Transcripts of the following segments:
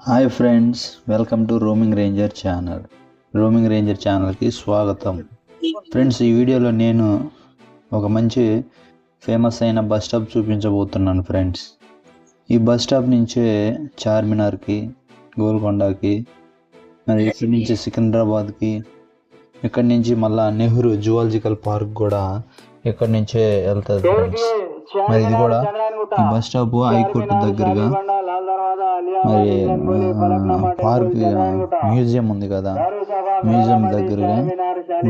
Hi friends, welcome to roaming ranger channel. Roaming ranger ఛానల్కి స్వాగతం. Friends, ఈ వీడియోలో నేను ఒక మంచి ఫేమస్ అయిన బస్ స్టాప్ చూపించబోతున్నాను. ఫ్రెండ్స్, ఈ బస్ స్టాప్ నుంచే చార్మినార్కి, గోల్కొండకి, మరి ఇక్కడి నుంచి సికింద్రాబాద్కి, ఇక్కడి నుంచి మళ్ళా నెహ్రూ జువాలజికల్ పార్క్ కూడా ఇక్కడి నుంచే వెళ్తుంది. ఫ్రెండ్స్, మరి ఇది కూడా ఈ బస్ స్టాప్ హైకోర్టు దగ్గరగా మరి పార్క్ మ్యూజియం ఉంది కదా, మ్యూజియం దగ్గరగా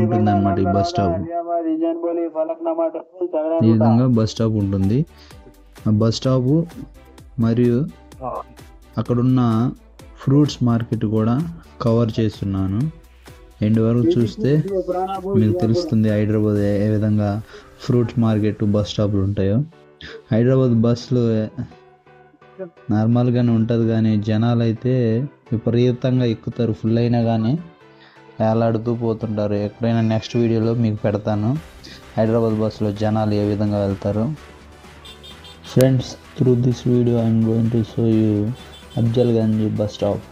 ఉంటుందన్నమాట ఈ బస్ స్టాప్. ఈ విధంగా బస్ స్టాప్ ఉంటుంది. ఆ బస్ స్టాప్ మరియు అక్కడున్న ఫ్రూట్స్ మార్కెట్ కూడా కవర్ చేస్తున్నాను. ఎండ్ వరకు చూస్తే మీకు తెలుస్తుంది హైదరాబాద్ ఏ విధంగా ఫ్రూట్స్ మార్కెట్ బస్ స్టాప్లు ఉంటాయో. హైదరాబాద్ బస్సులు నార్మల్గానే ఉంటుంది, కానీ జనాలు అయితే విపరీతంగా ఎక్కుతారు. ఫుల్ అయినా కానీ వేలాడుతూ పోతుంటారు. ఎక్కడైనా నెక్స్ట్ వీడియోలో మీకు పెడతాను హైదరాబాద్ బస్సులో జనాలు ఏ విధంగా వెళ్తారు. Friends, through this video I'm going to show you Afzalgunj bus stop.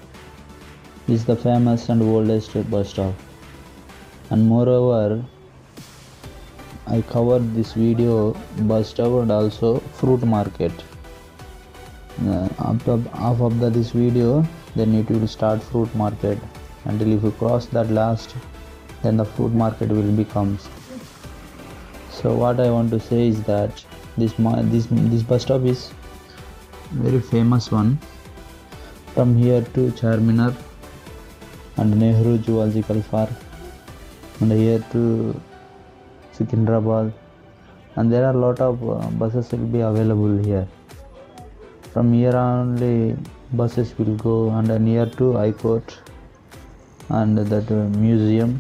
Is the famous and oldest bus stop, and moreover I covered this video bus stop and also fruit market. After this video, then it will start fruit market, until if you cross that last, then the fruit market will become. So what I want to say is that this bus stop is very famous one. From here to Charminar and Nehru Zoological Park, and here to Sikindrabad, and there are a lot of buses will be available here. From here only buses will go, and near to High Court and that museum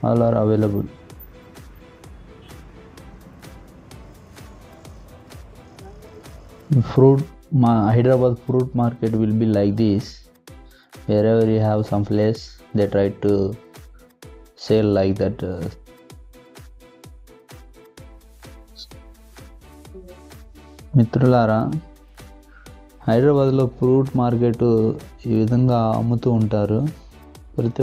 all are available. Hyderabad fruit market will be like this. Wherever you have some place, they try to sell like that. మిత్రులారా, హైదరాబాద్లో fruit market ఈ విధంగా అమ్ముతూ ఉంటారు. ప్రతి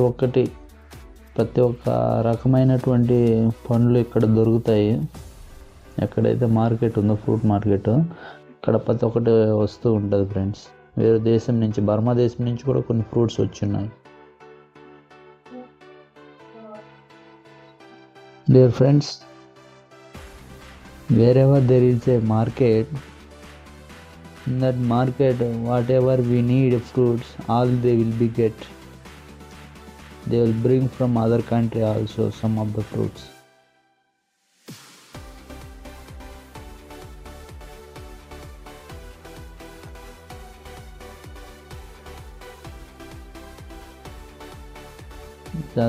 ఒక్క రకమైనటువంటి పండ్లు ఇక్కడ దొరుకుతాయి. ఎక్కడైతే మార్కెట్ ఉందో ఫ్రూట్ మార్కెట్, ఇక్కడ ప్రతి ఒక్కటి వస్తూ ఉంటుంది. ఫ్రెండ్స్, వేరే దేశం నుంచి, బర్మా దేశం నుంచి కూడా కొన్ని ఫ్రూట్స్ వచ్చున్నాయి. Dear friends, wherever there is a market, in that market whatever we need fruits, all they will be get. They will bring from other country also some of the fruits.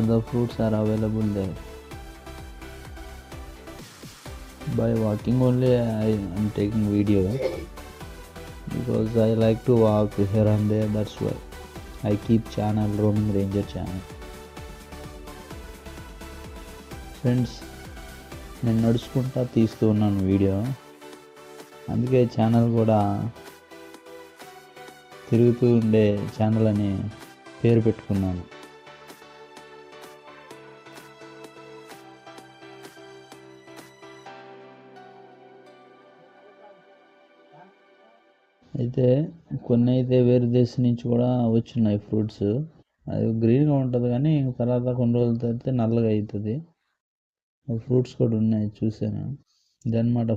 The fruits are available there. By walking only I am taking video, because I like to walk here and there. That's why I keep channel Roaming Ranger channel. Friends, నేను నడుచుకుంటా తీస్తూ ఉన్నాను video, అందుకే channel కూడా తిరుగుతూ ఉండే channel అని పేరు పెట్టుకున్నాను. అయితే కొన్ని అయితే వేరే దేశం నుంచి కూడా వచ్చినాయి ఫ్రూట్స్. అది గ్రీన్గా ఉంటుంది, కానీ తర్వాత కొన్ని రోజులతో అయితే నల్లగా అవుతుంది. ఫ్రూట్స్ కూడా ఉన్నాయి, చూసాను. ఇదన్నమాట